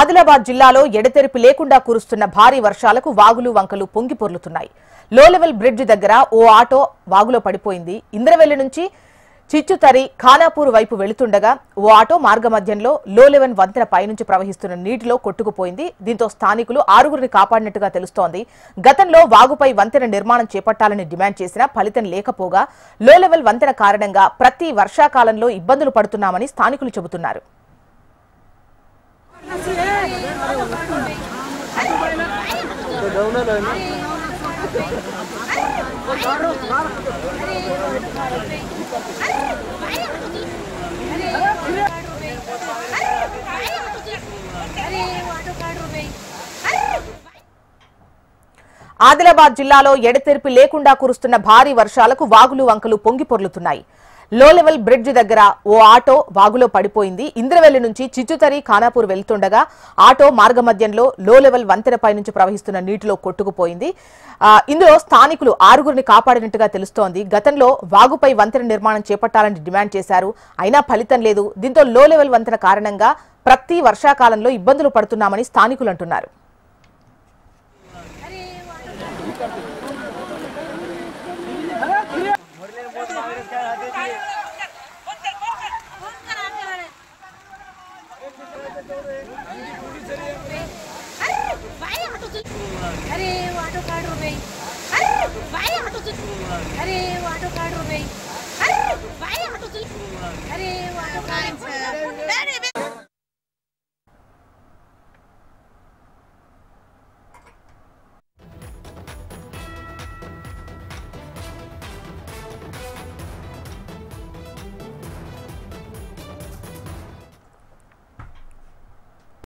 ఆదిలాబాద్ జిల్లాలో ఎడతెరిపి లేకుండా కురుస్తున్న భారీ వర్షాలకు వాగులు వంకలు పొంగి పొర్లుతున్నాయి. లో లెవెల్ బ్రిడ్జ్ దగ్గర ఓ ఆటో వాగులో పడిపోయింది. ఇంద్రవెల్లి నుంచి చిచ్చుతరి ఖానాపూర్ వైపు వెళుతుండగా ఓ ఆటో మార్గమధ్యంలో లో లెవెల్ వంతెన పైనుంచి ప్రవహిస్తున్న నీటిలో కొట్టుకుపోయింది. దీంతో స్థానికులు 6గురిని కాపాడినట్టుగా తెలుస్తోంది. గతంలో వాగుపై వంతెన నిర్మాణం చేపట్టాలని డిమాండ్ చేసినా ఫలితం లేకపోగా లో లెవెల్ వంతెన కారణంగా ప్రతి వర్షాకాలంలో ఇబ్బందులు పడుతున్నామని స్థానికులు చెబుతున్నారు. ఆదిలాబాద్ జిల్లాలో ఎడతెరిపి లేకుండా కురుస్తున్న భారీ వర్షాలకు వాగులు వంకలు పొంగి పొర్లుతున్నాయి. లో లెవెల్ బ్రిడ్జ్ దగ్గర ఓ ఆటో వాగులో పడిపోయింది. ఇంద్రవెల్లి నుంచి చిచ్చుతరి ఖానాపూర్ వెళ్తుండగా ఆటో మార్గమధ్యంలో లో లెవెల్ వంతెనపై నుంచి ప్రవహిస్తున్న నీటిలో కొట్టుకుపోయింది. ఇందులో స్థానికులు 6గురిని కాపాడినట్టుగా తెలుస్తోంది. గతంలో వాగుపై వంతెన నిర్మాణం చేపట్టాలని డిమాండ్ చేశారు. అయినా ఫలితం లేదు. దీంతో లో లెవెల్ వంతెన కారణంగా ప్రతి వర్షాకాలంలో ఇబ్బందులు పడుతున్నామని స్థానికులు అంటున్నారు.